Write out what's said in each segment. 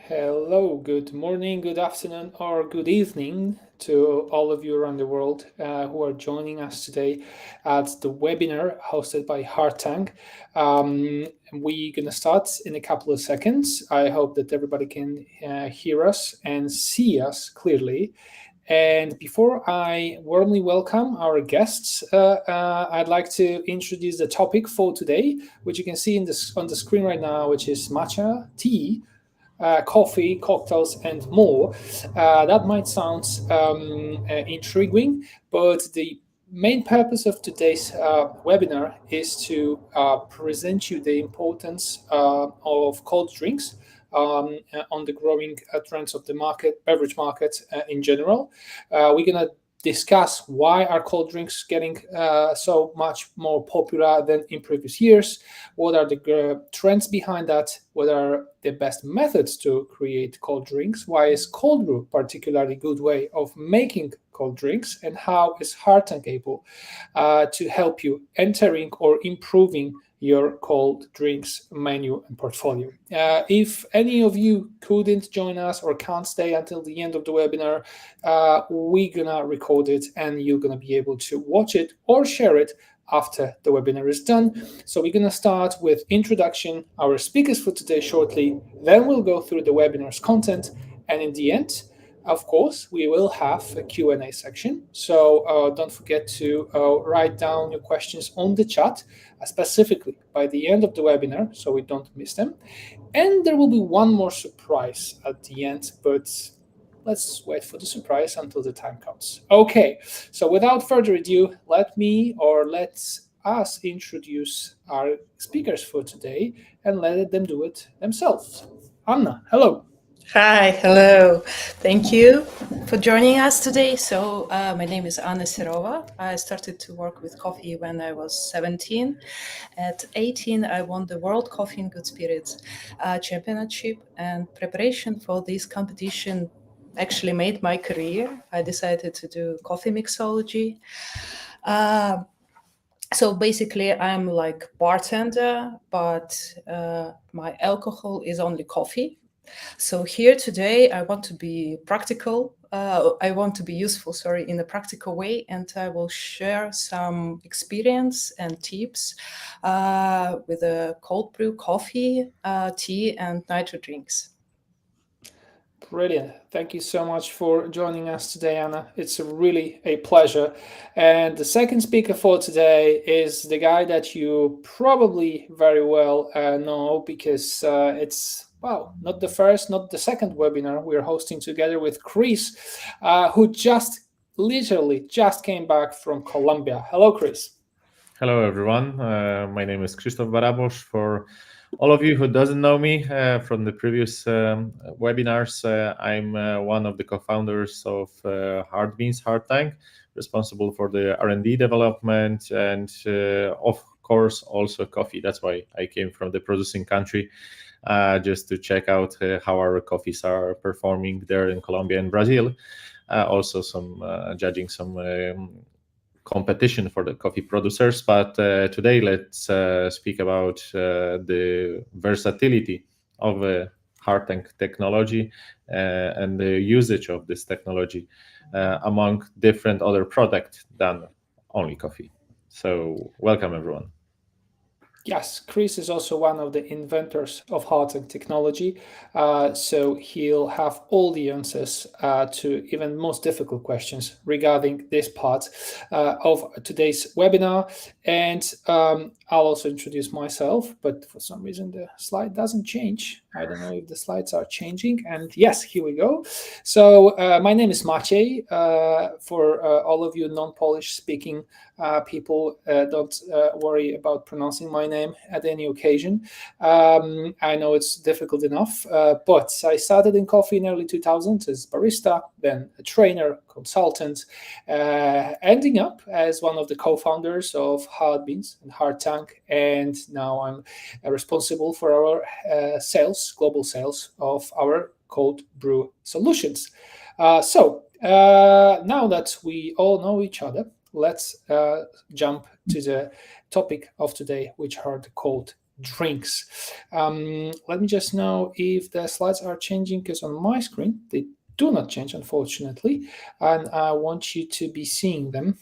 Hello, good morning, good afternoon, or good evening to all of you around the world who are joining us today at the webinar hosted by Hardtank. We're going to start in a couple of seconds. I hope that everybody can hear us and see us clearly. And before I warmly welcome our guests, I'd like to introduce the topic for today, which you can see on the screen right now, which is matcha tea, coffee, cocktails, and more. That might sound intriguing, but the main purpose of today's webinar is to present you the importance of cold drinks on the growing trends of the market, beverage market in general. We're going to discuss why are cold drinks getting so much more popular than in previous years, what are the trends behind that, what are the best methods to create cold drinks, why is cold brew particularly good way of making cold drinks, and how is Hardtank able to help you entering or improving your cold drinks menu and portfolio. If any of you couldn't join us or can't stay until the end of the webinar, we're gonna record it and you're gonna be able to watch it or share it after the webinar is done. So we're gonna start with introduction, our speakers for today shortly, then we'll go through the webinar's content, and in the end, of course, we will have a Q&A section. So don't forget to write down your questions on the chat, specifically by the end of the webinar, so we don't miss them. And there will be one more surprise at the end, but let's wait for the surprise until the time comes. Okay, so without further ado, let's us introduce our speakers for today and let them do it themselves. Anna, hello. Hi, hello. Thank you for joining us today. So my name is Anna Serova. I started to work with coffee when I was 17. At 18, I won the World Coffee and Good Spirits Championship, and preparation for this competition actually made my career. I decided to do coffee mixology. So basically, I'm like bartender, but my alcohol is only coffee. So here today, I want to be practical. I want to be useful, in a practical way, and I will share some experience and tips with a cold brew coffee, tea, and nitro drinks. Brilliant. Thank you so much for joining us today, Anna. It's really a pleasure. And the second speaker for today is the guy that you probably very well know, because it's, well, not the first, not the second webinar we're hosting together with Chris, who literally just came back from Colombia. Hello, Chris. Hello, everyone. My name is Krzysztof Barabosz. For all of you who doesn't know me from the previous webinars, I'm one of the co-founders of Hardtank, responsible for the R&D development and, of course, also coffee. That's why I came from the producing country, just to check out how our coffees are performing there in Colombia and Brazil. Also, some judging some competition for the coffee producers, but today let's speak about the versatility of Hardtank technology and the usage of this technology among different other products than only coffee. So welcome, everyone. Yes, Chris is also one of the inventors of Hardtank technology, so he'll have all the answers to even most difficult questions regarding this part of today's webinar. And I'll also introduce myself, but for some reason the slide doesn't change. I don't know if the slides are changing. And yes, here we go. So my name is Maciej. For all of you non-Polish speaking people, don't worry about pronouncing my name at any occasion. I know it's difficult enough, but I started in coffee in early 2000s as barista, then a trainer, consultant, ending up as one of the co-founders of Hard Beans and Hardtank, and now I'm responsible for our global sales of our cold brew solutions. So now that we all know each other, let's jump to the topic of today, which are the cold drinks. Let me just know if the slides are changing, because on my screen they do not change, unfortunately, and I want you to be seeing them.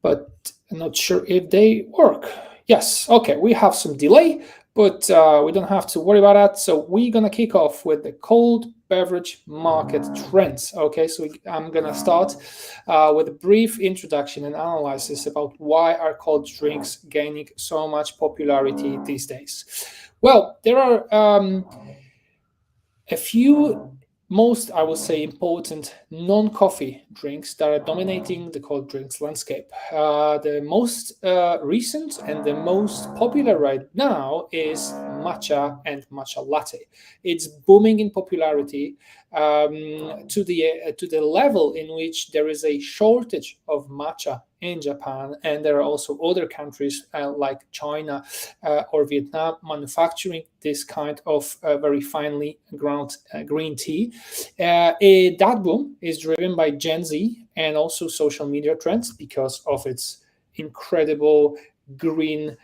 But I'm not sure if they work. Yes, okay, we have some delay, but we don't have to worry about that. So we're gonna kick off with the cold beverage market trends. Okay, so I'm gonna start with a brief introduction and analysis about why are cold drinks gaining so much popularity these days. Well, there are a few most, I would say, important non-coffee drinks that are dominating the cold drinks landscape. The most recent and the most popular right now is matcha and matcha latte. It's booming in popularity to the level in which there is a shortage of matcha in Japan, and there are also other countries like China or Vietnam manufacturing this kind of very finely ground green tea. That boom is driven by Gen Z and also social media trends because of its incredible green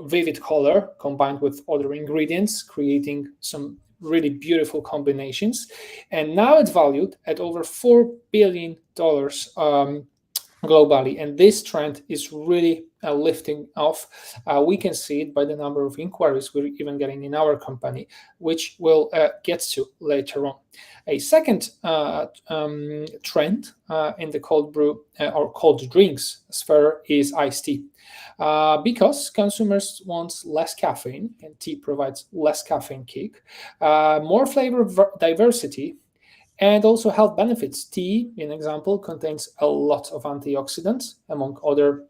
vivid color combined with other ingredients, creating some really beautiful combinations. And now it's valued at over $4 billion globally, and this trend is really lifting off. We can see it by the number of inquiries we're even getting in our company, which we'll get to later on. A second trend in the cold brew or cold drinks sphere is iced tea. Because consumers want less caffeine, and tea provides less caffeine kick, more flavor diversity, and also health benefits. Tea, in example, contains a lot of antioxidants, among other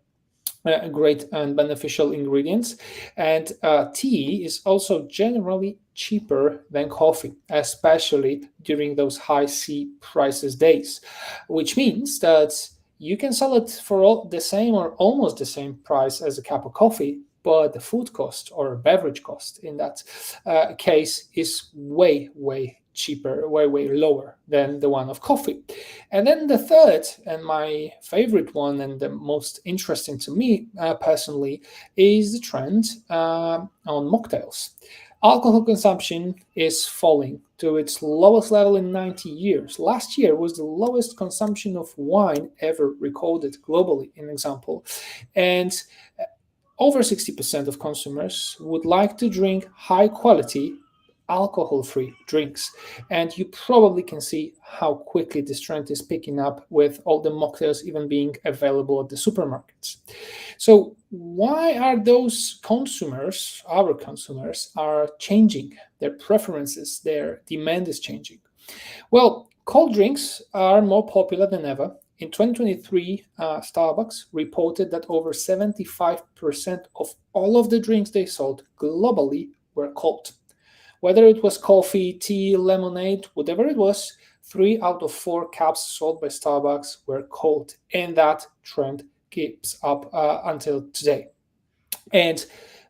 great and beneficial ingredients. And tea is also generally cheaper than coffee, especially during those high C prices days, which means that you can sell it for the same or almost the same price as a cup of coffee, but the food cost or beverage cost in that case is way cheaper, way lower than the one of coffee. And then the third, and my favorite one and the most interesting to me personally, is the trend on mocktails. Alcohol consumption is falling to its lowest level in 90 years. Last year was the lowest consumption of wine ever recorded globally, in example. And over 60% of consumers would like to drink high quality alcohol-free drinks, and you probably can see how quickly this trend is picking up, with all the mocktails even being available at the supermarkets. So why are those consumers, our consumers, are changing their preferences? Their demand is changing. Well, cold drinks are more popular than ever. In 2023, Starbucks reported that over 75% of all of the drinks they sold globally were cold. Whether it was coffee, tea, lemonade, whatever it was, 3 out of 4 cups sold by Starbucks were cold. And that trend keeps up until today. And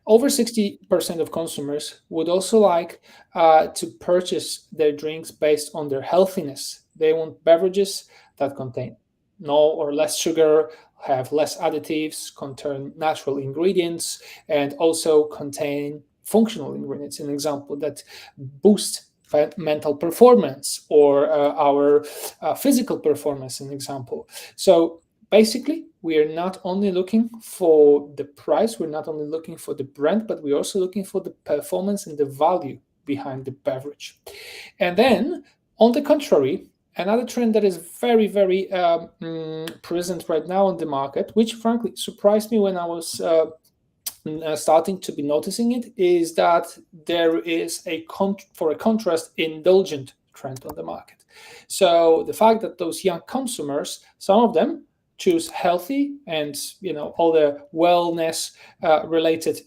over 60% of consumers would also like to purchase their drinks based on their healthiness. They want beverages that contain no or less sugar, have less additives, contain natural ingredients, and also contain functional ingredients, an example that boost mental performance or our physical performance, an example. So basically, we are not only looking for the price, we're not only looking for the brand, but we're also looking for the performance and the value behind the beverage. And then, on the contrary, another trend that is very present right now on the market, which frankly surprised me when I was starting to be noticing it, is that there is for a contrast, indulgent trend on the market. So the fact that those young consumers, some of them choose healthy and all the wellness related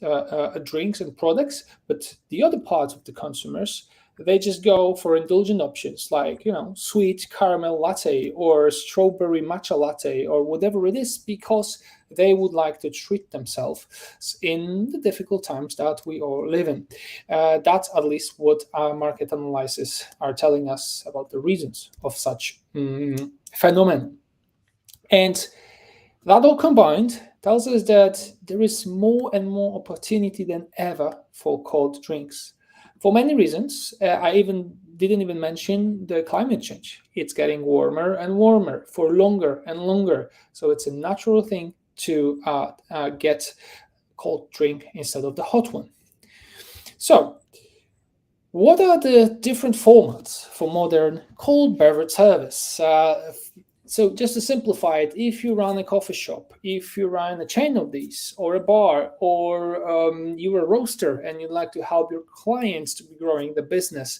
drinks and products, but the other part of the consumers, they just go for indulgent options like sweet caramel latte or strawberry matcha latte or whatever it is, because they would like to treat themselves in the difficult times that we all live in. That's at least what our market analysis are telling us about the reasons of such phenomenon. And That all combined tells us that there is more and more opportunity than ever for cold drinks. For many reasons, I even didn't even mention the climate change. It's getting warmer and warmer for longer and longer. So it's a natural thing to get cold drink instead of the hot one. So, what are the different formats for modern cold beverage service? So just to simplify it, if you run a coffee shop, if you run a chain of these, or a bar, or you're a roaster and you'd like to help your clients to be growing the business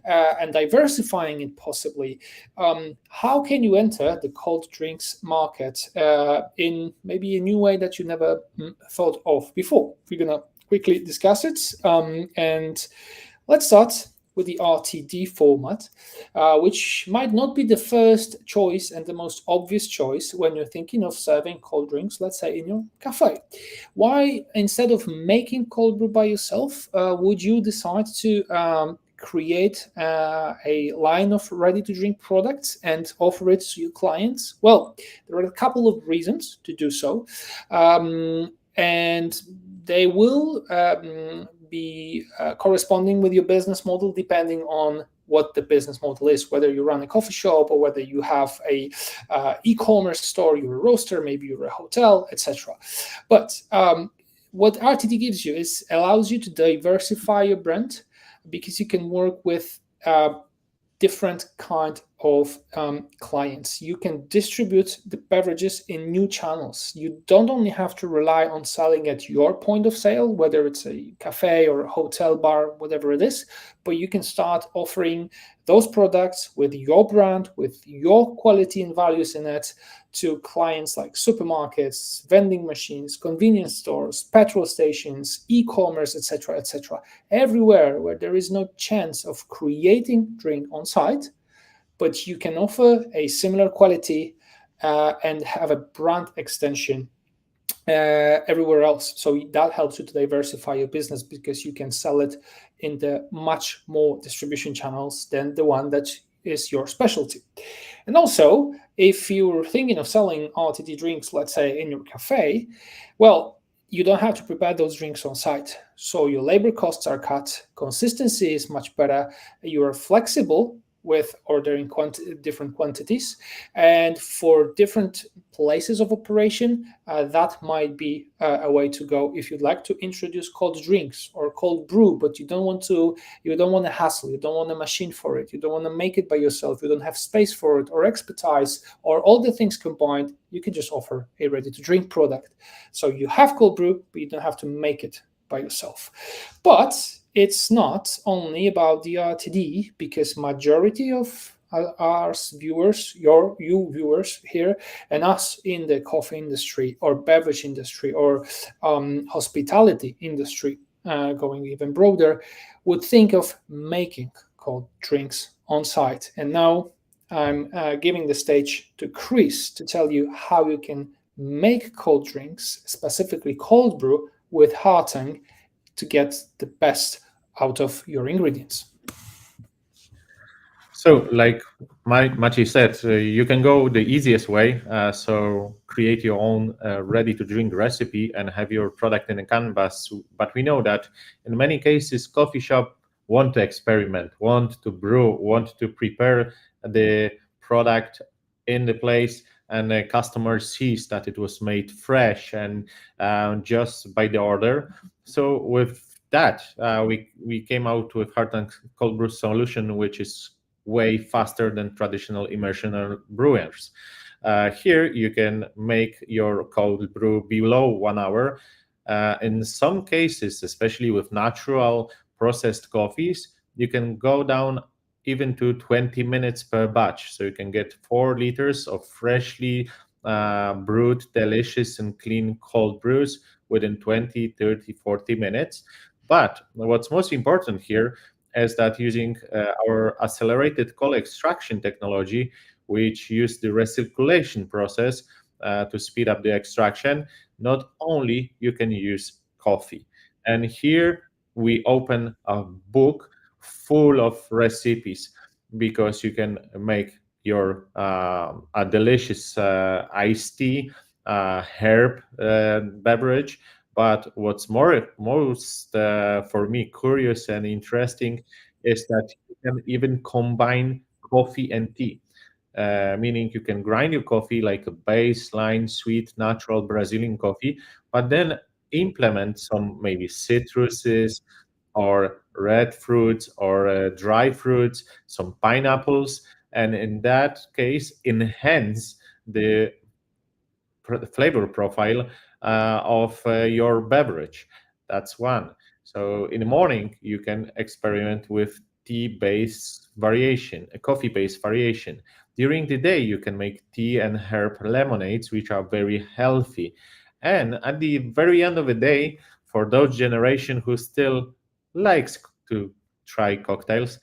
and diversifying it possibly, how can you enter the cold drinks market in maybe a new way that you never thought of before? We're going to quickly discuss it. And let's start with the RTD format, which might not be the first choice and the most obvious choice when you're thinking of serving cold drinks, let's say in your cafe. Why, instead of making cold brew by yourself, would you decide to create a line of ready-to-drink products and offer it to your clients? Well, there are a couple of reasons to do so. And they will be corresponding with your business model depending on what the business model is, whether you run a coffee shop or whether you have a e-commerce store, you're a roaster, maybe you're a hotel, etc. But what RTD gives you is allows you to diversify your brand because you can work with different kind of clients. You can distribute the beverages in new channels. You don't only have to rely on selling at your point of sale, whether it's a cafe or a hotel bar, whatever it is, but you can start offering those products with your brand, with your quality and values in it, to clients like supermarkets, vending machines, convenience stores, petrol stations, e-commerce, etc., etc. Everywhere where there is no chance of creating drink on site, but you can offer a similar quality and have a brand extension everywhere else. So that helps you to diversify your business because you can sell it in the much more distribution channels than the one that is your specialty. And also, if you're thinking of selling RTD drinks, let's say in your cafe, well, you don't have to prepare those drinks on site. So your labor costs are cut, consistency is much better, you are flexible with ordering different quantities, and for different places of operation, that might be a way to go if you'd like to introduce cold drinks or cold brew, but you don't want to hassle, you don't want a machine for it, you don't want to make it by yourself, you don't have space for it or expertise or all the things combined. You can just offer a ready to drink product. So you have cold brew, but you don't have to make it by yourself. But it's not only about the RTD, because majority of our viewers, you viewers here, and us in the coffee industry or beverage industry or hospitality industry, going even broader, would think of making cold drinks on site. And now I'm giving the stage to Chris to tell you how you can make cold drinks, specifically cold brew, with Hardtank to get the best out of your ingredients. So, like Maciej said, you can go the easiest way. So, create your own ready-to-drink recipe and have your product in a canvas. But we know that in many cases, coffee shop want to experiment, want to brew, want to prepare the product in the place, and the customer sees that it was made fresh and just by the order. So, with that, we came out with Hardtank cold brew solution, which is way faster than traditional immersion brewers. Here you can make your cold brew below 1 hour. In some cases, especially with natural processed coffees, you can go down even to 20 minutes per batch. So you can get 4 liters of freshly brewed, delicious and clean cold brews within 20, 30, 40 minutes. But what's most important here is that using our accelerated cold extraction technology, which use the recirculation process to speed up the extraction, not only you can use coffee. And here we open a book full of recipes because you can make your a delicious iced tea herb beverage. But what's most for me curious and interesting is that you can even combine coffee and tea. Meaning you can grind your coffee like a baseline sweet natural Brazilian coffee, but then implement some maybe citruses or red fruits or dry fruits, some pineapples, and in that case enhance the flavor profile of your beverage. That's one. So in the morning, you can experiment with tea-based variation, a coffee-based variation. During the day, you can make tea and herb lemonades, which are very healthy. And at the very end of the day, for those generation who still likes to try cocktails,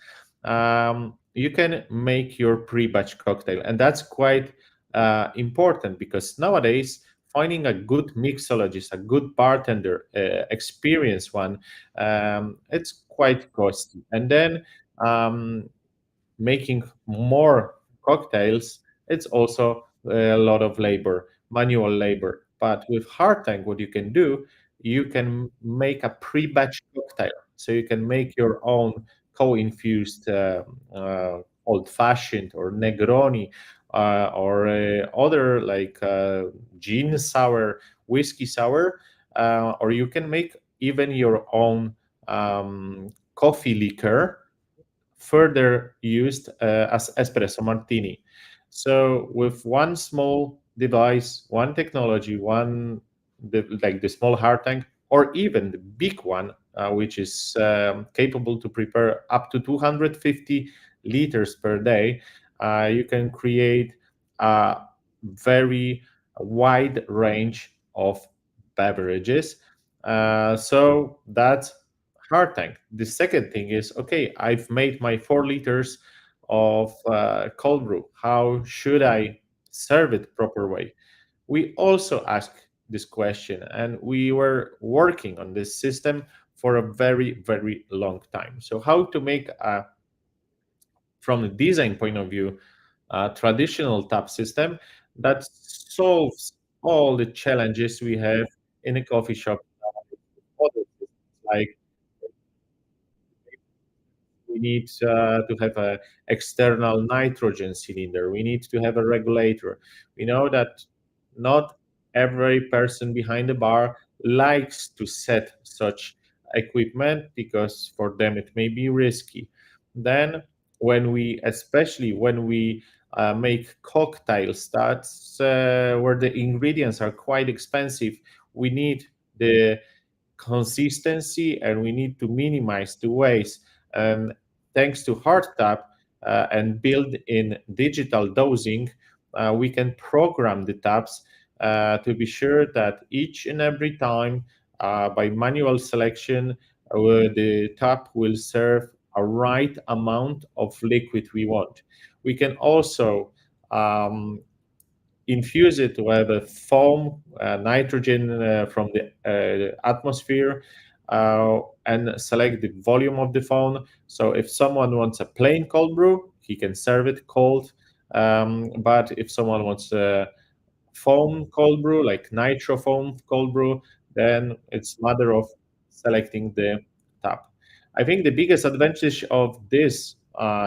you can make your pre-batch cocktail, and that's quite important because nowadays finding a good mixologist, a good bartender, experienced one, it's quite costly. And then um, making more cocktails, it's also a lot of labor, manual labor. But with Hardtank, what you can do, you can make a pre-batch cocktail. So you can make your own co-infused old-fashioned or Negroni or other like gin sour, whiskey sour, or you can make even your own coffee liquor further used as espresso martini. So with one small device, one technology, like the small hard tank, or even the big one, which is capable to prepare up to 250 liters per day, you can create a very wide range of beverages. So that's hard tank. The second thing is, okay, I've made my 4 liters of cold brew. How should I serve it proper way? We also ask this question, and we were working on this system for a very, very long time. So how to make from the design point of view, a traditional tap system that solves all the challenges we have in a coffee shop. Other systems like we need to have a external nitrogen cylinder. We need to have a regulator. We know that not every person behind the bar likes to set such equipment because for them it may be risky. Then especially when we make cocktails, that's where the ingredients are quite expensive. We need the consistency and we need to minimize the waste. And thanks to HardTap and built-in digital dosing, we can program the taps to be sure that each and every time by manual selection, the tap will serve a right amount of liquid we want. We can also infuse it with a foam, nitrogen from the atmosphere, and select the volume of the foam. So if someone wants a plain cold brew, he can serve it cold. But if someone wants a foam cold brew, like nitro foam cold brew, then it's matter of selecting the tap. I think the biggest advantage of this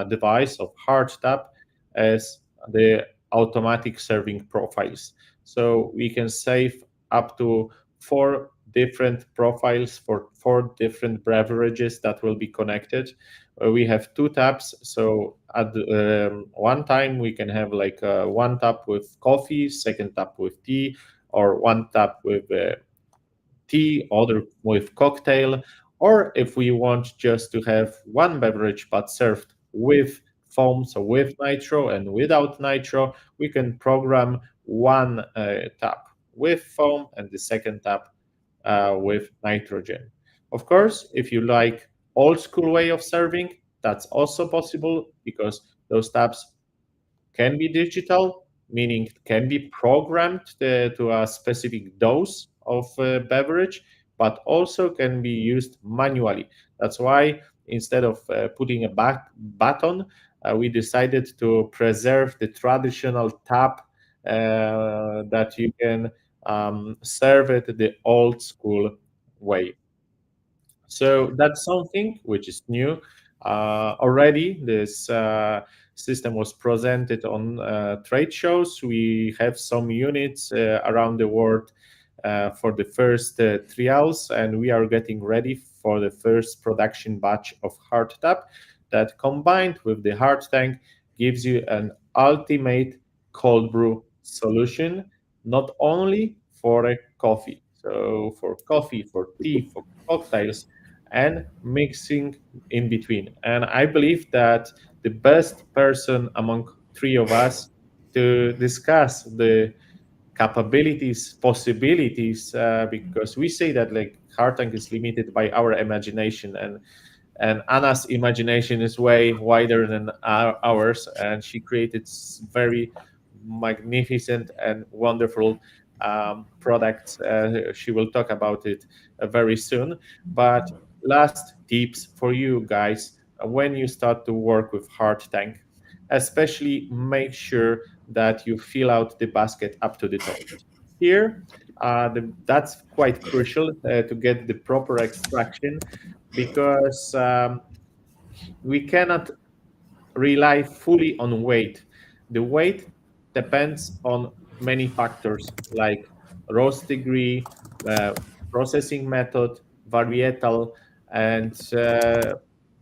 device of hard tap is the automatic serving profiles. So we can save up to 4 different profiles for 4 different beverages that will be connected. We have 2 taps, so at one time we can have like one tap with coffee, second tap with tea, or one tap with tea, other with cocktail, or if we want just to have one beverage but served with foam, so with nitro and without nitro, we can program one tap with foam and the second tap with nitrogen. Of course, if you like old school way of serving, that's also possible because those taps can be digital, meaning it can be programmed to a specific dose of beverage, but also can be used manually. That's why instead of putting a button, we decided to preserve the traditional tap that you can serve it the old school way. So that's something which is new. Already, this system was presented on trade shows. We have some units around the world for the first trials, and we are getting ready for the first production batch of hard tap that, combined with the hard tank, gives you an ultimate cold brew solution, not only for a coffee, so for coffee, for tea, for cocktails, and mixing in between. And I believe that the best person among three of us to discuss the capabilities, possibilities, because we say that like Hardtank is limited by our imagination, and Anna's imagination is way wider than ours, and she created very magnificent and wonderful products. She will talk about it very soon. But last tips for you guys when you start to work with Hardtank, especially make sure that you fill out the basket up to the top. Here, that's quite crucial to get the proper extraction, because we cannot rely fully on weight. The weight depends on many factors like roast degree, uh, processing method, varietal, and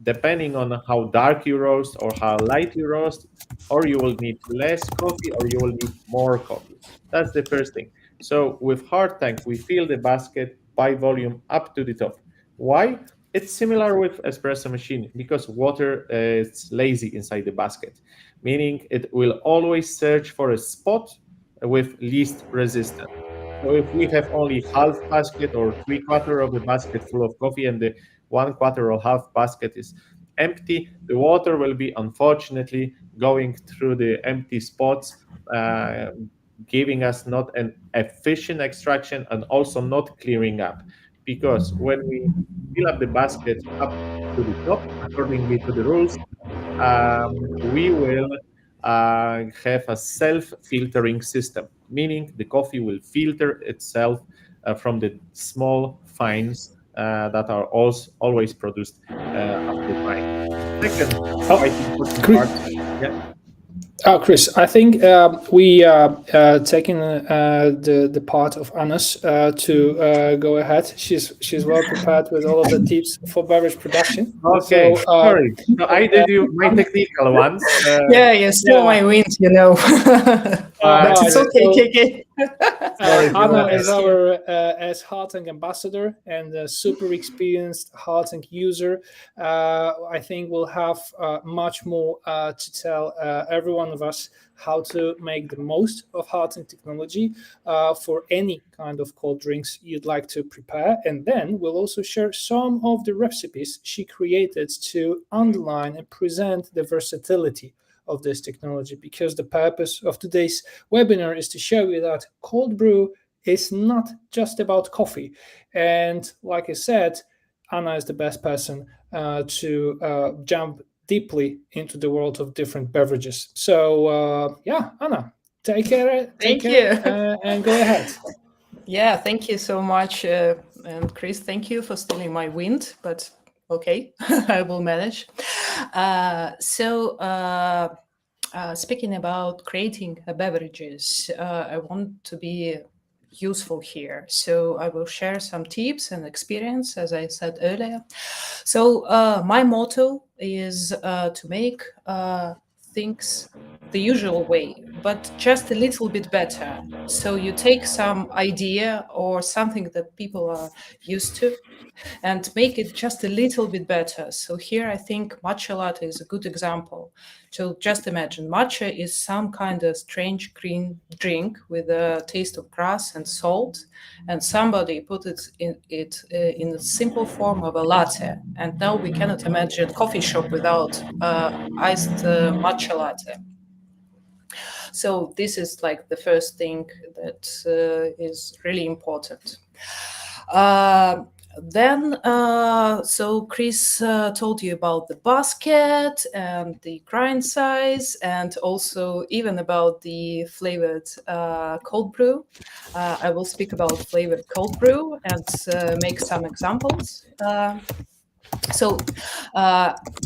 depending on how dark you roast or how light you roast, or you will need less coffee or you will need more coffee. That's the first thing. So with hard tank, we fill the basket by volume up to the top. Why? It's similar with espresso machine because water is lazy inside the basket, meaning it will always search for a spot with least resistance. So if we have only half basket or three quarter of the basket full of coffee and the one quarter or half basket is empty, the water will be unfortunately going through the empty spots, uh, giving us not an efficient extraction and also not clearing up. Because when we fill up the basket up to the top, accordingly to the rules, we will have a self-filtering system, meaning the coffee will filter itself from the small fines that are also always produced after drying. Second, quite important part. Oh, Yeah. Oh, Chris, I think we taking the part of Anna's to go ahead. She's well prepared with all of the tips for beverage production. Okay. So Sorry. So I did you my technical ones. Yeah, you stole my wind, you know. But it's no, okay, so KK. Sorry for Anna that. is our as Hardtank ambassador and a super experienced Hardtank user. I think we'll have much more to tell every one of us how to make the most of Hardtank technology for any kind of cold drinks you'd like to prepare. And then we'll also share some of the recipes she created to underline and present the versatility of this technology, because the purpose of today's webinar is to show you that cold brew is not just about coffee. And like I said, Anna is the best person to jump deeply into the world of different beverages. So yeah, Anna, take care, Thank you. and go ahead. Yeah, thank you so much. And Chris, thank you for stealing my wind, but okay, I will manage. Speaking about creating beverages, I want to be useful here. So I will share some tips and experience, as I said earlier. So my motto is to make things the usual way, but just a little bit better. So you take some idea or something that people are used to and make it just a little bit better. So here I think matcha latte is a good example. So just imagine matcha is some kind of strange green drink with a taste of grass and salt, and somebody put it in a simple form of a latte. And now we cannot imagine coffee shop without iced matcha latte. So this is like the first thing that is really important. Then, so Chris told you about the basket and the grind size, and also even about the flavored cold brew. I will speak about flavored cold brew and make some examples. So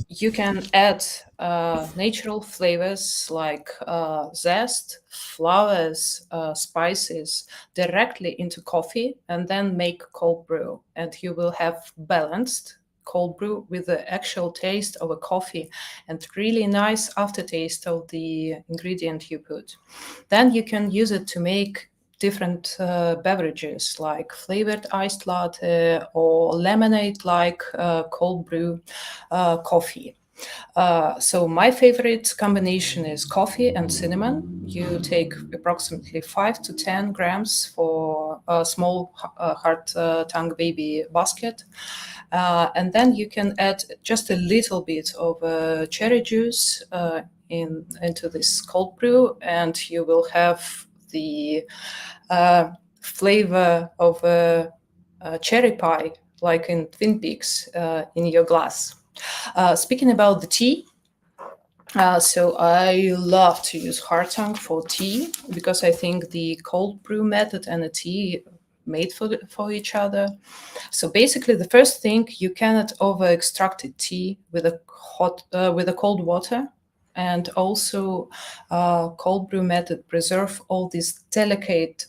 you can add natural flavors like zest, flowers, spices directly into coffee and then make cold brew. And you will have balanced cold brew with the actual taste of a coffee and really nice aftertaste of the ingredient you put. Then you can use it to make different beverages like flavored iced latte or lemonade like cold brew coffee. So my favorite combination is coffee and cinnamon. You take approximately 5 to 10 grams for a small Hardtank baby basket. And then you can add just a little bit of cherry juice into this cold brew, and you will have the flavor of a cherry pie, like in Twin Peaks, in your glass. Speaking about the tea, so I love to use Hardtank for tea because I think the cold brew method and the tea made for each other. So basically, the first thing, you cannot over extracted tea with a cold water, and also cold brew method preserve all these delicate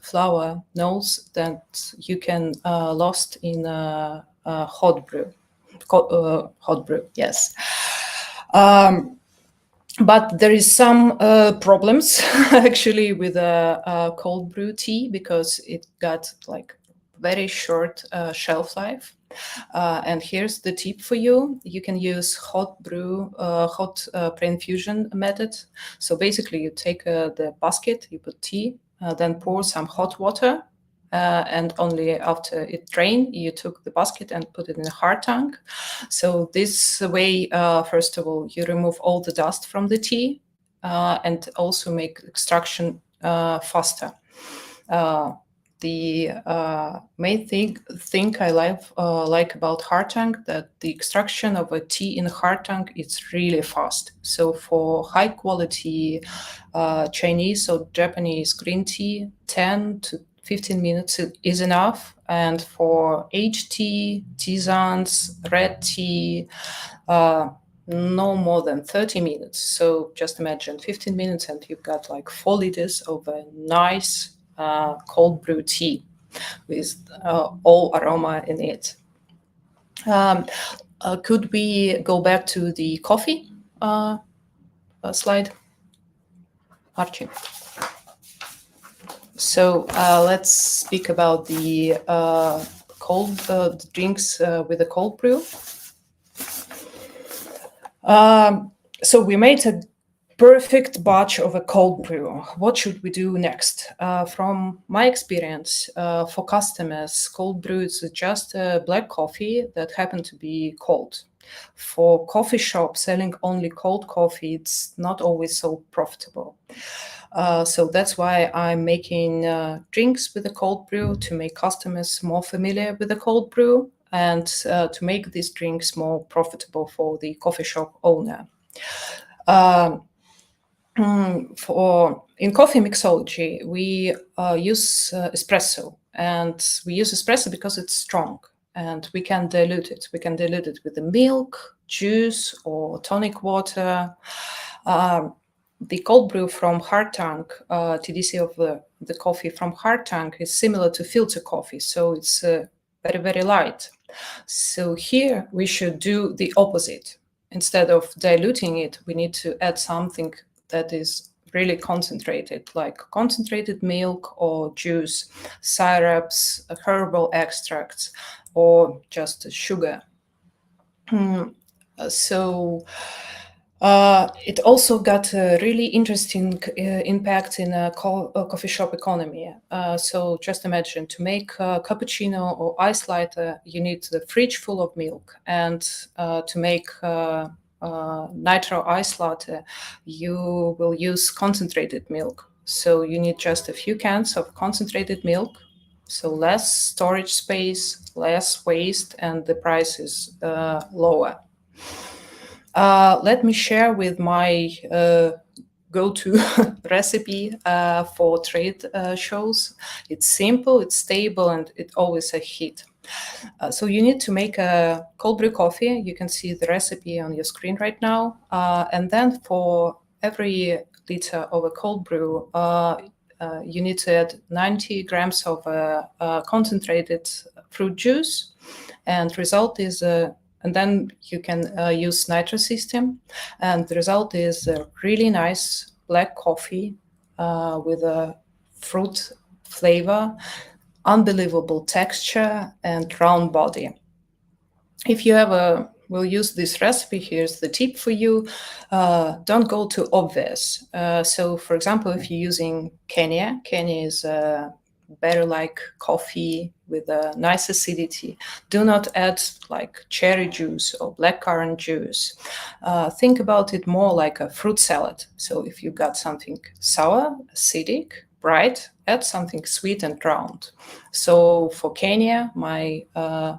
flower notes that you can lost in hot brew. Hot brew, yes. But there is some problems actually with a cold brew tea because it got like very short shelf life. And here's the tip for you. You can use hot pre-infusion method. So basically you take the basket, you put tea, then pour some hot water, and only after it drained, you took the basket and put it in a Hardtank. So this way, first of all, you remove all the dust from the tea and also make extraction faster. The main thing I like about Hardtank that the extraction of a tea in Hardtank is really fast. So for high quality Chinese or Japanese green tea, 10 to 15 minutes is enough. And for HT, tisanes, red tea, no more than 30 minutes. So just imagine 15 minutes and you've got like 4 liters of a nice cold brew tea with all aroma in it. Could we go back to the coffee slide? Archie. So let's speak about the cold drinks with the cold brew. So we made a perfect batch of a cold brew. What should we do next? From my experience, for customers, cold brew is just a black coffee that happened to be cold. For coffee shops selling only cold coffee, it's not always so profitable. So that's why I'm making drinks with the cold brew to make customers more familiar with the cold brew and to make these drinks more profitable for the coffee shop owner. In coffee mixology, we use espresso, and we use espresso because it's strong and we can dilute it. We can dilute it with the milk, juice, or tonic water. The cold brew from Hardtank, TDC of the coffee from Hardtank is similar to filter coffee, so it's very, very light. So here we should do the opposite. Instead of diluting it, we need to add something that is really concentrated, like concentrated milk or juice, syrups, herbal extracts, or just sugar. So it also got a really interesting impact in a coffee shop economy. So just imagine, to make a cappuccino or ice latte, you need the fridge full of milk, and to make nitro ice latte, you will use concentrated milk. So you need just a few cans of concentrated milk, so less storage space, less waste, and the price is lower. Let me share with my go-to recipe for trade shows. It's simple, it's stable, and it's always a hit. So you need to make a cold brew coffee. You can see the recipe on your screen right now. And then for every liter of a cold brew, you need to add 90 grams of concentrated fruit juice. And result is, and then you can use nitro system. And the result is a really nice black coffee with a fruit flavor, unbelievable texture, and round body. If you ever will use this recipe, here's the tip for you. Don't go too obvious. So for example, if you're using Kenya is berry-like coffee with a nice acidity. Do not add like cherry juice or blackcurrant juice. Think about it more like a fruit salad. So if you've got something sour, acidic, bright, add something sweet and round. So for Kenya, my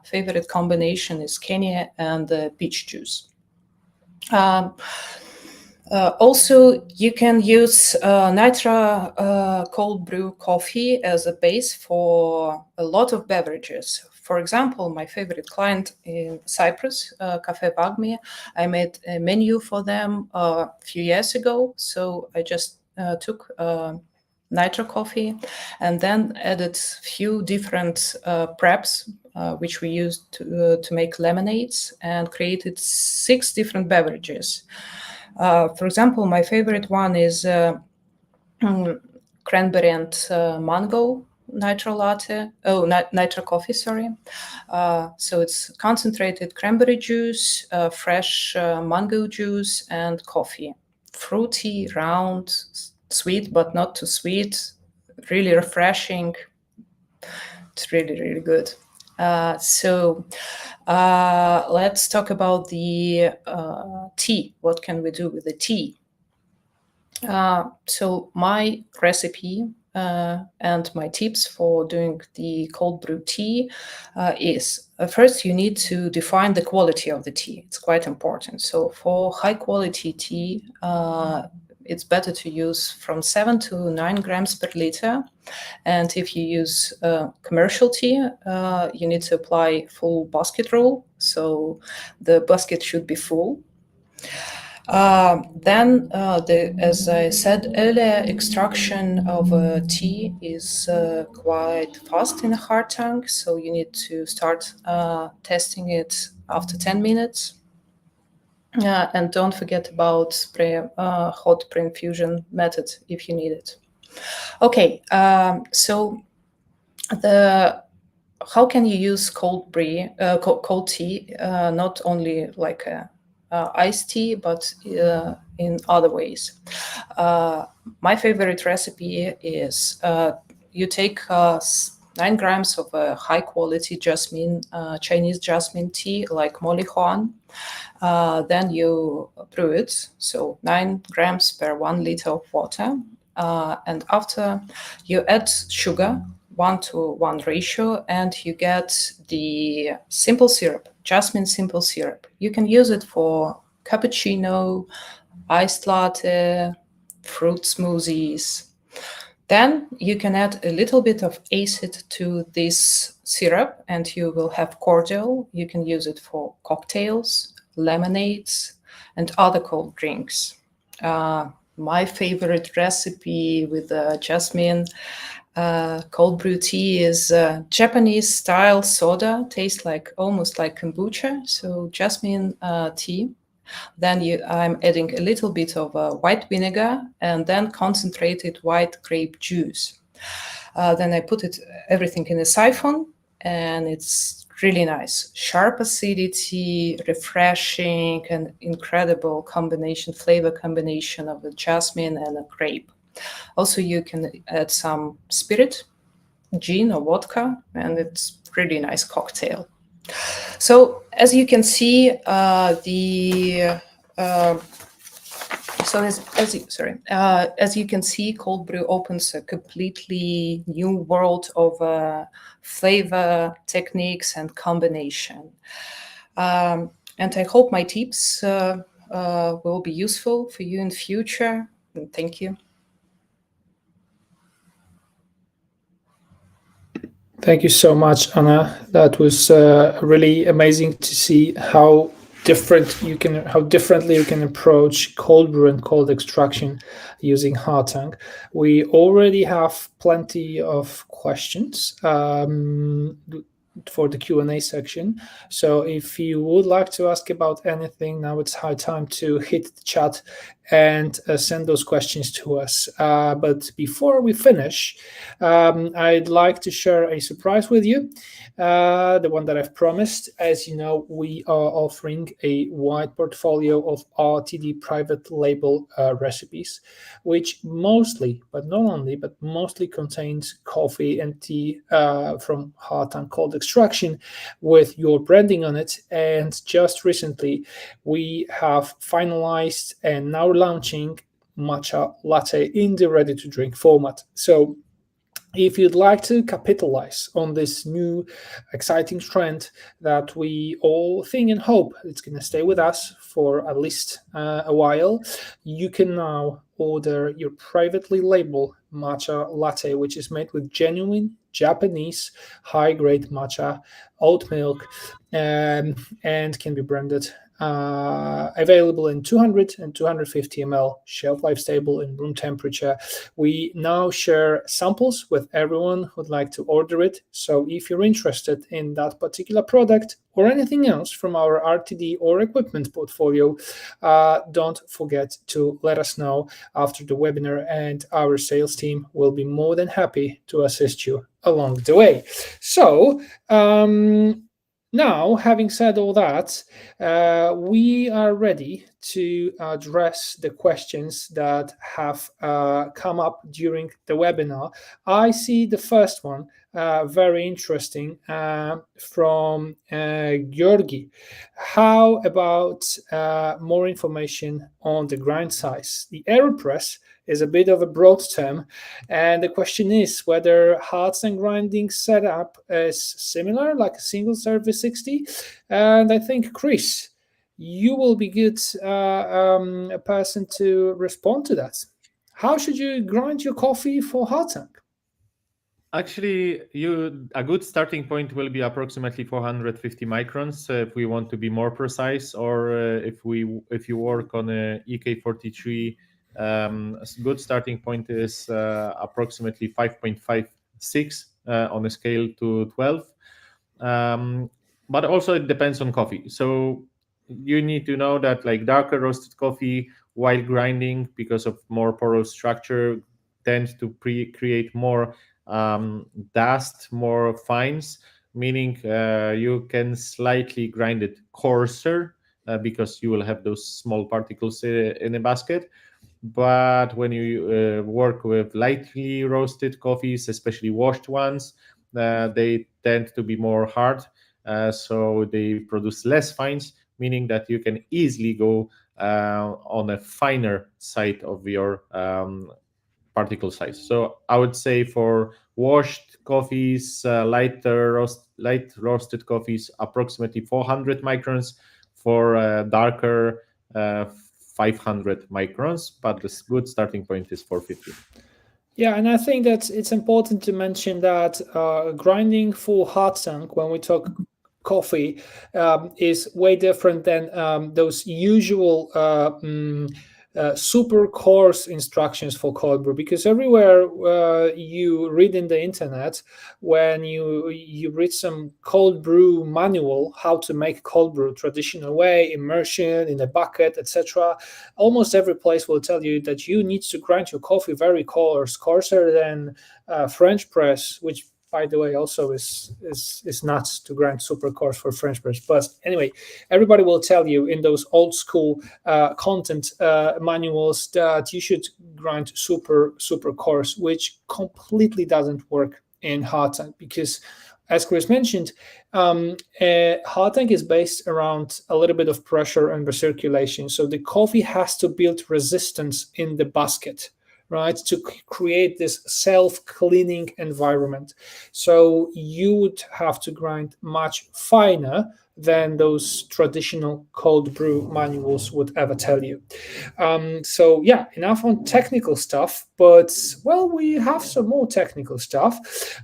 favorite combination is Kenya and peach juice. Also, you can use nitro cold brew coffee as a base for a lot of beverages. For example, my favorite client in Cyprus, Cafe Vagmi, I made a menu for them a few years ago. So I just took nitro coffee and then added few different preps which we used to make lemonades, and created 6 different beverages. For example, my favorite one is cranberry and mango nitro latte. Oh, nitro coffee, sorry. So it's concentrated cranberry juice, fresh mango juice, and coffee. Fruity, round, sweet, but not too sweet. Really refreshing. It's really, really good. So let's talk about the tea. What can we do with the tea? So my recipe and my tips for doing the cold brew tea is first you need to define the quality of the tea. It's quite important. So for high quality tea, it's better to use from 7 to 9 grams per liter. And if you use commercial tea, you need to apply full basket rule. So the basket should be full. Then, as I said earlier, extraction of tea is quite fast in a Hardtank. So you need to start testing it after 10 minutes. And don't forget about hot pre-infusion method if you need it. Okay, so how can you use cold tea, not only like iced tea, but in other ways? My favorite recipe is you take 9 grams of high quality jasmine, Chinese jasmine tea, like Molly Huan. Then you brew it, so 9 grams per 1 liter of water. And after you add sugar, 1:1 ratio, and you get the simple syrup, jasmine simple syrup. You can use it for cappuccino, iced latte, fruit smoothies. Then you can add a little bit of acid to this syrup and you will have cordial. You can use it for cocktails, lemonades, and other cold drinks. My favorite recipe with jasmine cold brew tea is Japanese style soda. Tastes almost like kombucha. So jasmine tea. Then I'm adding a little bit of white vinegar and then concentrated white grape juice. Then I put everything in a siphon, and it's really nice. Sharp acidity, refreshing, and incredible flavor combination of the jasmine and a grape. Also, you can add some spirit, gin or vodka, and it's really nice cocktail. So as you can see, So as you can see, cold brew opens a completely new world of flavor techniques and combination. And I hope my tips will be useful for you in the future. And thank you. Thank you so much, Anna. That was really amazing to see how differently you can approach cold brew and cold extraction using Hardtank. We already have plenty of questions for the Q&A section. So if you would like to ask about anything, now it's high time to hit the chat and send those questions to us. But before we finish, I'd like to share a surprise with you, the one that I've promised. As you know, we are offering a wide portfolio of RTD private label recipes, which mostly, but not only, but mostly contains coffee and tea from Hardtank cold extraction with your branding on it. And just recently, we have finalized and now launching matcha latte in the ready to drink format. So if you'd like to capitalize on this new exciting trend that we all think and hope it's going to stay with us for at least a while, you can now order your privately labeled matcha latte, which is made with genuine Japanese high-grade matcha oat milk and can be branded. Available in 200 and 250 ml, shelf life stable in room temperature. We now share samples with everyone who'd like to order it. So if you're interested in that particular product or anything else from our RTD or equipment portfolio, don't forget to let us know after the webinar, and our sales team will be more than happy to assist you along the way. So, now, having said all that, we are ready to address the questions that have come up during the webinar. I see the first one, very interesting, from Georgi. How about more information on the grind size? The AeroPress is a bit of a broad term, and the question is whether Hardtank grinding setup is similar, like a single serve V60. And I think, Chris, you will be good a person to respond to that. How should you grind your coffee for Hardtank? Actually, a good starting point will be approximately 450 microns if we want to be more precise, or if you work on a EK43. A good starting point is approximately 5.56 on a scale to 12. But also it depends on coffee. So you need to know that like darker roasted coffee while grinding, because of more porous structure, tends to create more dust, more fines, meaning you can slightly grind it coarser because you will have those small particles in a basket. But when you work with lightly roasted coffees, especially washed ones, they tend to be more hard, so they produce less fines, meaning that you can easily go on a finer side of your particle size. So I would say for washed coffees, light roasted coffees, approximately 400 microns. For darker, 500 microns, but the good starting point is 450. Yeah, and I think that it's important to mention that grinding for Hardtank, when we talk coffee, is way different than those usual super coarse instructions for cold brew, because everywhere you read in the internet, when you read some cold brew manual, how to make cold brew traditional way, immersion in a bucket, etc., almost every place will tell you that you need to grind your coffee very coarse, coarser than French press, which by the way also is nuts to grind super coarse for French press. But anyway, everybody will tell you in those old school content manuals that you should grind super coarse, which completely doesn't work in Hardtank, because as Chris mentioned, Hardtank is based around a little bit of pressure and recirculation. So the coffee has to build resistance in the basket, right, to create this self-cleaning environment. So you would have to grind much finer than those traditional cold brew manuals would ever tell you. So yeah, enough on technical stuff, but well, we have some more technical stuff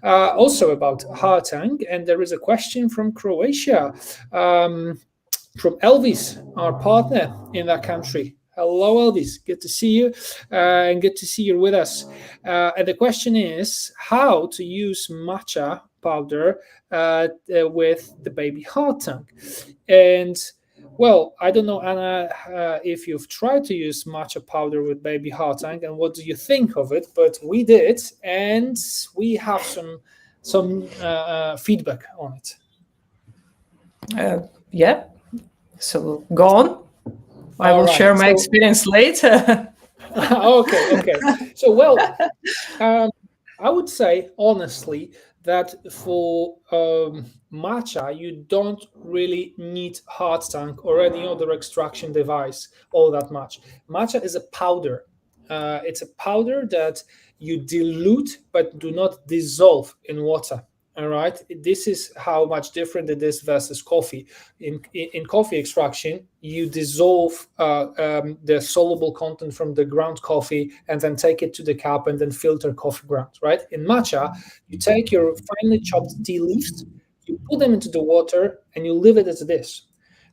also about Hardtank, and there is a question from Croatia, from Elvis, our partner in that country. Hello, Elvis. Good to see you, and good to see you with us. And the question is how to use matcha powder with the baby Hardtank. And well, I don't know, Anna, if you've tried to use matcha powder with baby Hardtank, and what do you think of it? But we did, and we have some feedback on it. Yeah. So go on. I will share my experience later. Okay. So, well, I would say honestly that for matcha, you don't really need Hardtank or any other extraction device all that much. Matcha is a powder. It's a powder that you dilute but do not dissolve in water. All right, this is how much different it is versus coffee. In coffee extraction, you dissolve the soluble content from the ground coffee and then take it to the cup and then filter coffee grounds. Right? In matcha, you take your finely chopped tea leaves, you put them into the water, and you leave it as it is.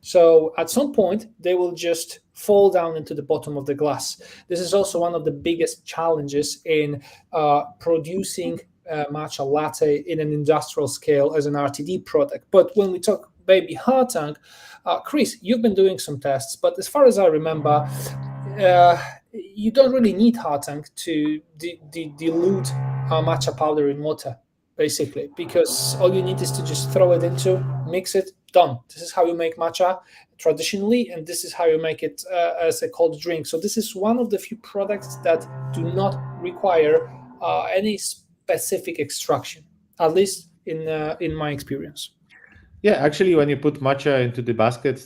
So at some point, they will just fall down into the bottom of the glass. This is also one of the biggest challenges in producing matcha latte in an industrial scale as an RTD product. But when we talk baby Hardtank, Chris, you've been doing some tests, but as far as I remember, you don't really need Hardtank to dilute matcha powder in water, basically, because all you need is to just throw it into, mix it, done. This is how you make matcha traditionally, and this is how you make it as a cold drink. So this is one of the few products that do not require any specific extraction, at least in my experience. Yeah, actually, when you put matcha into the basket,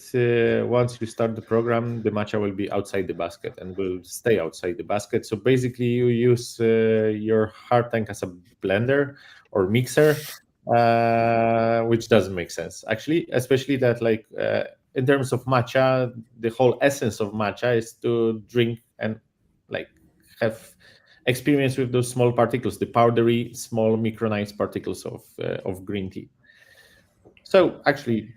once you start the program, the matcha will be outside the basket and will stay outside the basket. So basically, you use your Hardtank as a blender or mixer, which doesn't make sense, actually, especially that, like, in terms of matcha, the whole essence of matcha is to drink and, like, have experience with those small particles, the powdery, small micronized particles of green tea. So actually,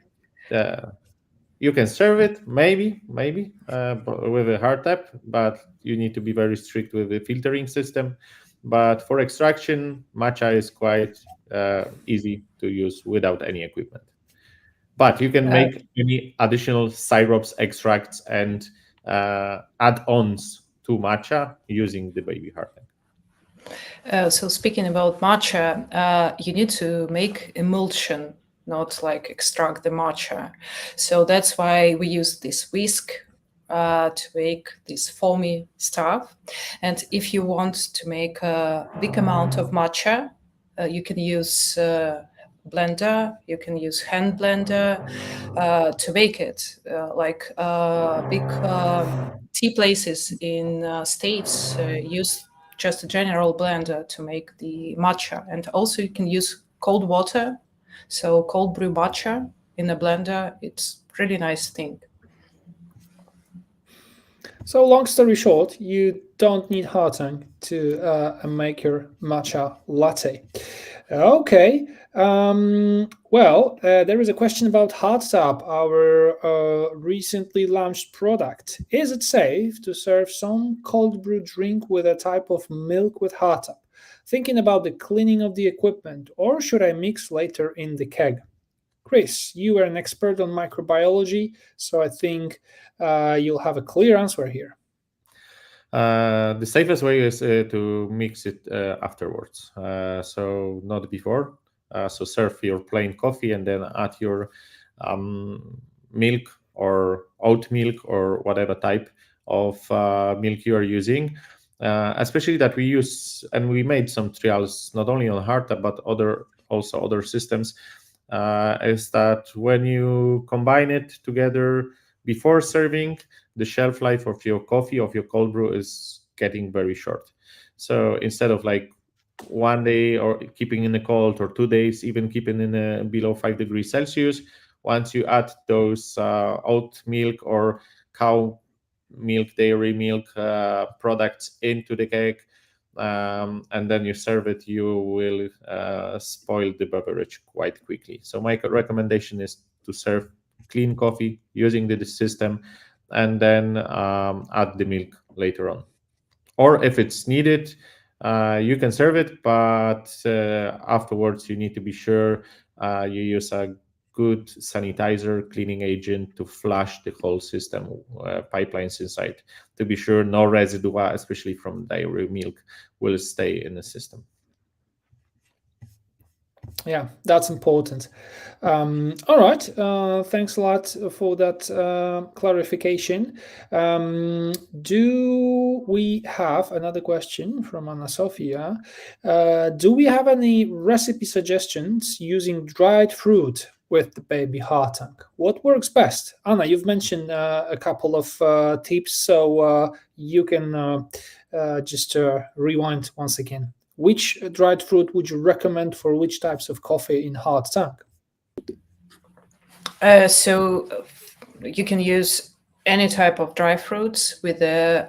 you can serve it maybe with a hard tap, but you need to be very strict with the filtering system. But for extraction, matcha is quite easy to use without any equipment. But you can make any additional syrups, extracts, and add-ons to matcha using the baby Hardtank. So speaking about matcha, you need to make emulsion, not like extract the matcha. So that's why we use this whisk to make this foamy stuff. And if you want to make a big amount of matcha, you can use blender, you can use hand blender to make it. Like big tea places in States use just a general blender to make the matcha. And also you can use cold water. So cold brew matcha in a blender, it's really nice thing. So long story short, you don't need Hardtank to make your matcha latte. Okay. Well, there is a question about Hardtap, our recently launched product. Is it safe to serve some cold brew drink with a type of milk with Hardtap? Thinking about the cleaning of the equipment, or should I mix later in the keg? Chris, you are an expert on microbiology, so I think you'll have a clear answer here. The safest way is to mix it afterwards, so not before. So serve your plain coffee and then add your milk or oat milk or whatever type of milk you are using. Especially that we use, and we made some trials not only on Hardtap but also other systems, is that when you combine it together before serving, the shelf life of your coffee, of your cold brew, is getting very short. So instead of like 1 day or keeping in the cold, or 2 days, even keeping in below 5 degrees Celsius, once you add those oat milk or cow milk, dairy milk products into the cake, and then you serve it, you will spoil the beverage quite quickly. So my recommendation is to serve clean coffee using the system, and then add the milk later on. Or if it's needed, you can serve it, but afterwards you need to be sure you use a good sanitizer, cleaning agent, to flush the whole system, pipelines inside, to be sure no residue, especially from dairy milk, will stay in the system. Yeah, that's important. All right. Thanks a lot for that clarification. Do we have another question from Anna Sofia? Do we have any recipe suggestions using dried fruit with the baby Hardtank? What works best? Anna, you've mentioned a couple of tips, so you can just rewind once again. Which dried fruit would you recommend for which types of coffee in Hardtank? So you can use any type of dry fruits with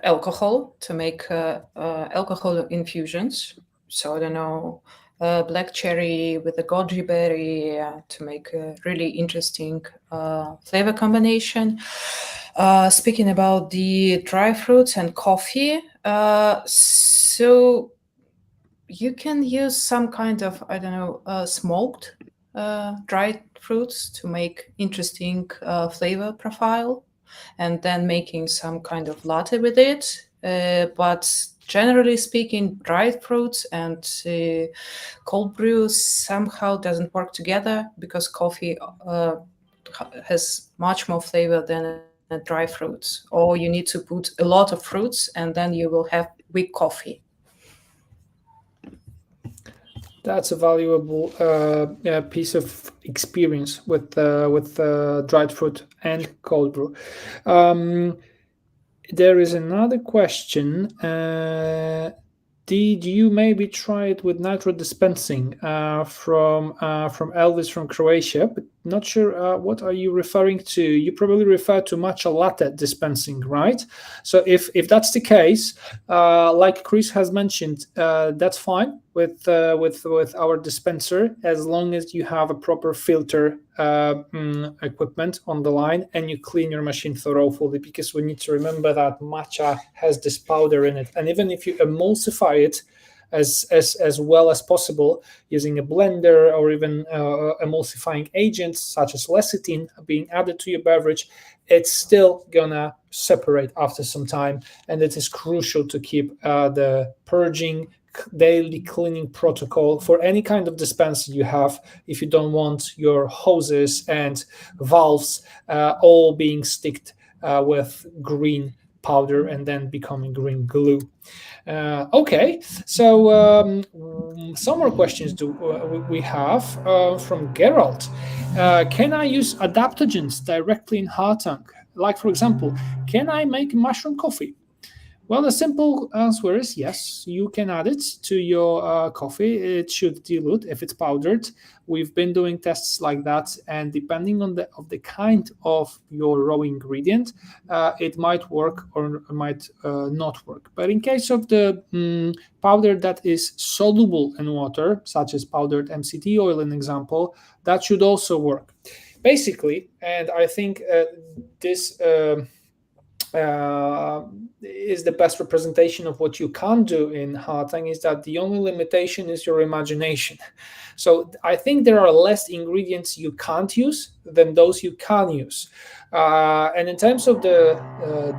alcohol to make alcohol infusions. So I don't know, black cherry with a goji berry to make a really interesting flavor combination. Speaking about the dry fruits and coffee, so you can use some kind of, I don't know, smoked dried fruits to make interesting flavor profile, and then making some kind of latte with it. But generally speaking, dried fruits and cold brew somehow doesn't work together, because coffee has much more flavor than dry fruits. Or you need to put a lot of fruits, and then you will have weak coffee. That's a valuable piece of experience with dried fruit and cold brew. There is another question. Did you maybe try it with nitro dispensing from Elvis from Croatia? But not sure what are you referring to. You probably refer to matcha latte dispensing, right? So if that's the case, like Chris has mentioned, that's fine with our dispenser, as long as you have a proper filter equipment on the line and you clean your machine thoroughly, because we need to remember that matcha has this powder in it, and even if you emulsify it as well as possible using a blender, or even emulsifying agents such as lecithin being added to your beverage, it's still gonna separate after some time, and it is crucial to keep the purging daily cleaning protocol for any kind of dispenser you have, if you don't want your hoses and valves all being sticked with green powder and then becoming green glue. Okay, so some more questions we have from Geralt. Can I use adaptogens directly in Hardtank? Like, for example, can I make mushroom coffee? Well, the simple answer is yes, you can add it to your coffee. It should dilute if it's powdered. We've been doing tests like that, and depending on the kind of your raw ingredient, it might work or might not work. But in case of the powder that is soluble in water, such as powdered MCT oil, an example, that should also work. Basically, and I think this is the best representation of what you can't do in Hardtank, is that the only limitation is your imagination. So I think there are less ingredients you can't use than those you can use. And in terms of the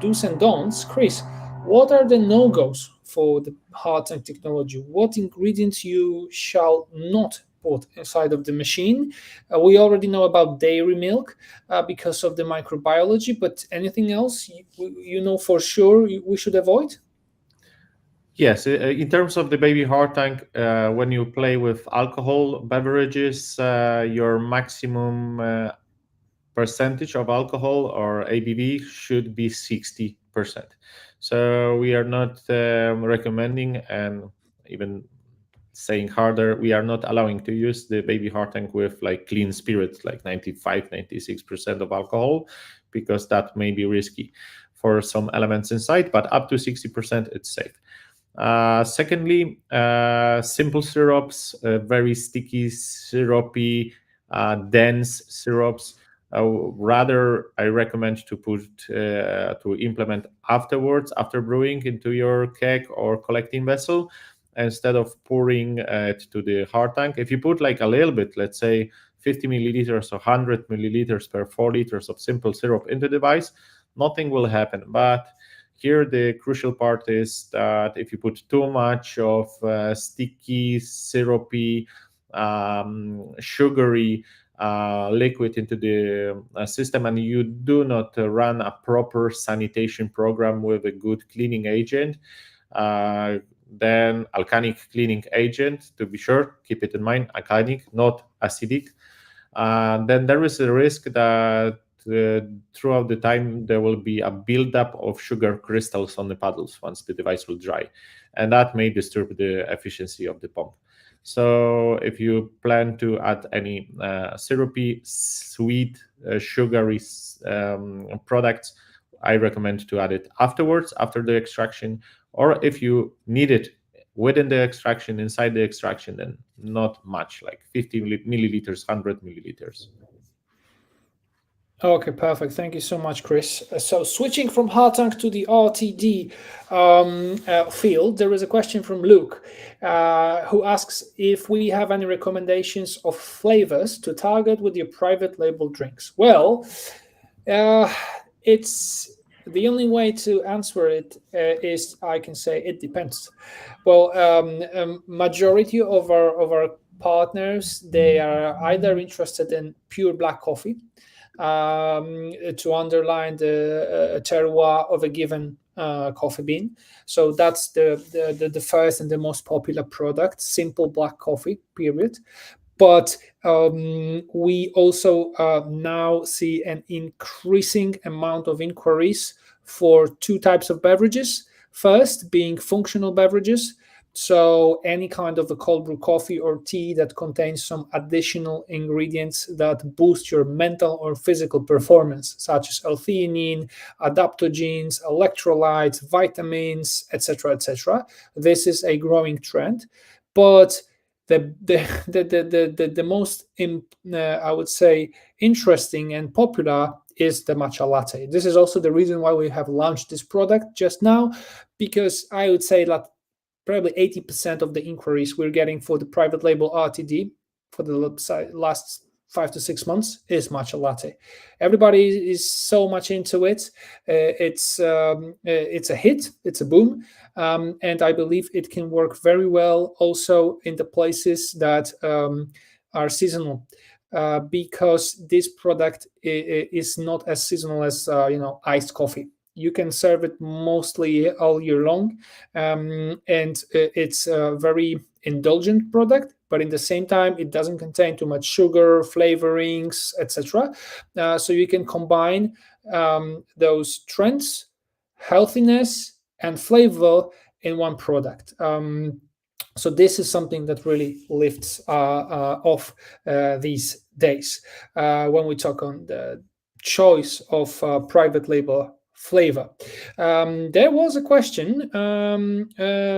do's and don'ts, Chris, what are the no-goes for the Hardtank technology? What ingredients you shall not put inside of the machine? We already know about dairy milk because of the microbiology, but anything else you know for sure we should avoid? Yes, in terms of the baby Hardtank, when you play with alcohol beverages, your maximum percentage of alcohol or ABV should be 60%. So we are not recommending, and even saying harder, we are not allowing to use the baby Hardtank with like clean spirits, like 95, 96% of alcohol, because that may be risky for some elements inside, but up to 60% it's safe. Secondly, simple syrups, very sticky, syrupy, dense syrups. Rather, I recommend to put to implement afterwards, after brewing, into your keg or collecting vessel, instead of pouring it to the Hardtank. If you put like a little bit, let's say 50 milliliters or 100 milliliters per 4 liters of simple syrup into the device, nothing will happen. But here, the crucial part is that if you put too much of sticky, syrupy, sugary liquid into the system, and you do not run a proper sanitation program with a good cleaning agent, then alkalic cleaning agent, to be sure, keep it in mind, alkalic, not acidic, then there is a risk that throughout the time there will be a buildup of sugar crystals on the paddles once the device will dry, and that may disturb the efficiency of the pump. So if you plan to add any syrupy, sweet, sugary products, I recommend to add it afterwards, after the extraction, or if you need it within the extraction, inside the extraction, then not much, like 50 milliliters, 100 milliliters. Okay, perfect. Thank you so much, Chris. So switching from Hardtank to the RTD field, there is a question from Luke, who asks if we have any recommendations of flavors to target with your private label drinks. Well, it's the only way to answer it is I can say it depends. Well, majority of our partners, they are either interested in pure black coffee, to underline the terroir of a given coffee bean. So that's the first and the most popular product, simple black coffee, period. But we also now see an increasing amount of inquiries for two types of beverages. First, being functional beverages. So any kind of a cold brew coffee or tea that contains some additional ingredients that boost your mental or physical performance, such as L-theanine, adaptogens, electrolytes, vitamins, etc., etc. This is a growing trend, but the most I would say interesting and popular is the matcha latte. This is also the reason why we have launched this product just now, because I would say that probably 80% of the inquiries we're getting for the private label RTD for the last 5 to 6 months is matcha latte. Everybody is so much into it. It's a hit. It's a boom. And I believe it can work very well also in the places that are seasonal, because this product is not as seasonal as iced coffee. You can serve it mostly all year long, and it's a very indulgent product, but in the same time it doesn't contain too much sugar, flavorings, etc. So you can combine those trends, healthiness and flavor in one product. So this is something that really lifts off these days when we talk on the choice of private label flavor. There was a question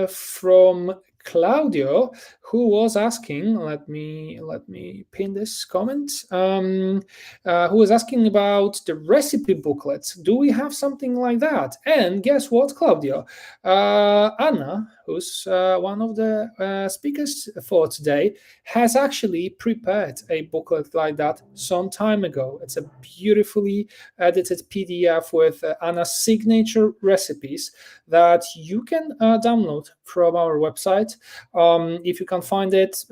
from Claudio, who was asking, let me pin this comment, who was asking about the recipe booklets. Do we have something like that? And guess what, Claudio? Anna, who's one of the speakers for today, has actually prepared a booklet like that some time ago. It's a beautifully edited PDF with Anna's signature recipes that you can download from our website. If you can find it,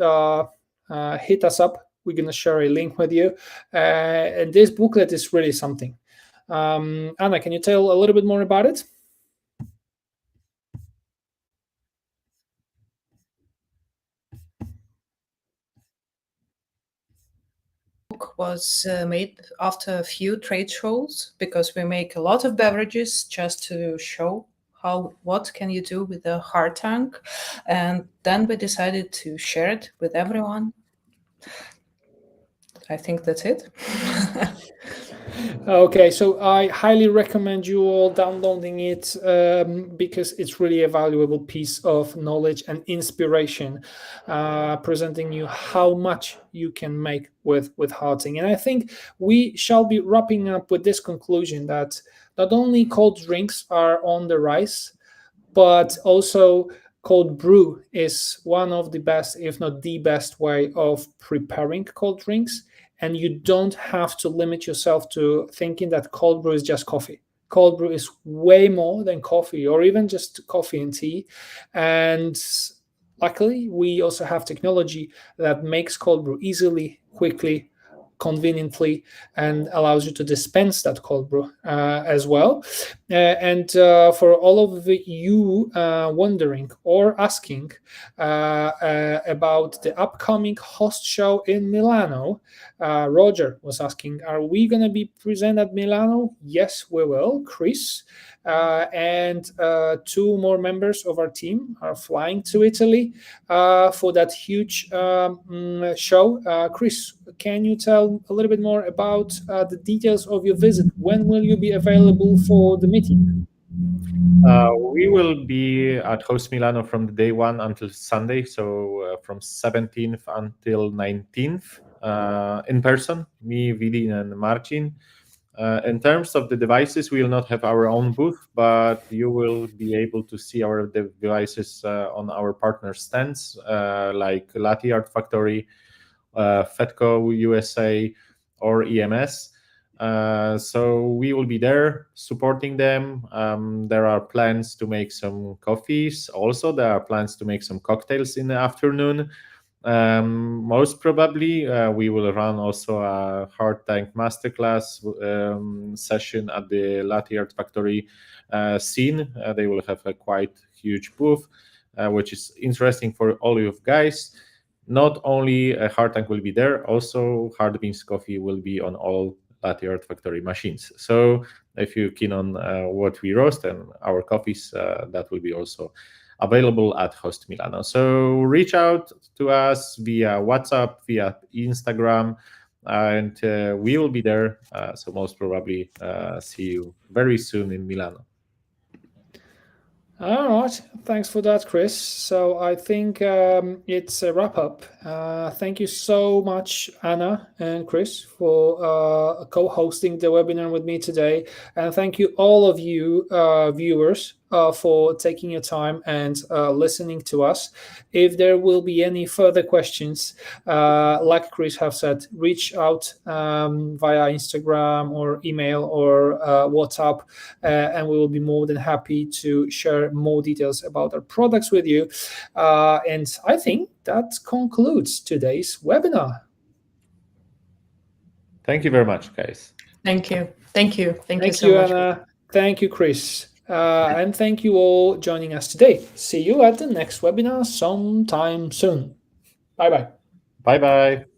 hit us up. We're going to share a link with you. And this booklet is really something. Anna, can you tell a little bit more about it? was made after a few trade shows, because we make a lot of beverages just to show what can you do with a Hardtank, and then we decided to share it with everyone. I think that's it. Okay, so I highly recommend you all downloading it, because it's really a valuable piece of knowledge and inspiration, presenting you how much you can make with Hardtank. And I think we shall be wrapping up with this conclusion that not only cold drinks are on the rise, but also cold brew is one of the best, if not the best, way of preparing cold drinks. And you don't have to limit yourself to thinking that cold brew is just coffee. Cold brew is way more than coffee, or even just coffee and tea. And luckily, we also have technology that makes cold brew easily, quickly, conveniently, and allows you to dispense that cold brew as well. And for all of you wondering or asking about the upcoming host show in Milano, Roger was asking, are we going to be present at Milano? Yes, we will. Chris and two more members of our team are flying to Italy for that huge show. Chris, can you tell a little bit more about the details of your visit? When will you be available for the meeting? We will be at Host Milano from the day 1 until Sunday, so from 17th until 19th in person, me, Vidin, and Marcin. In terms of the devices, we will not have our own booth, but you will be able to see our devices on our partner stands, like Latte Art Factory, Fedco USA, or EMS. So we will be there supporting them. There are plans to make some coffees. Also, there are plans to make some cocktails in the afternoon. Most probably, we will run also a Hardtank masterclass session at the Latte Art Factory scene. They will have a quite huge booth, which is interesting for all you guys. Not only Hardtank will be there, also Hard Beans Coffee will be on all Latte Art Factory machines. So if you're keen on what we roast and our coffees, that will be also available at Host Milano. So reach out to us via WhatsApp, via Instagram, and we will be there. So most probably see you very soon in Milano. All right, thanks for that, Chris. So I think it's a wrap up. Thank you so much, Anna and Chris, for co-hosting the webinar with me today, and thank you all of you viewers for taking your time and listening to us. If there will be any further questions, like Chris have said, reach out via Instagram or email or WhatsApp, and we will be more than happy to share more details about our products with you. And I think that concludes today's webinar. Thank you very much, guys. Thank you. Thank you. Thank you so you, much. Anna. Thank you, Chris. And thank you all joining us today. See you at the next webinar sometime soon. Bye-bye. Bye-bye.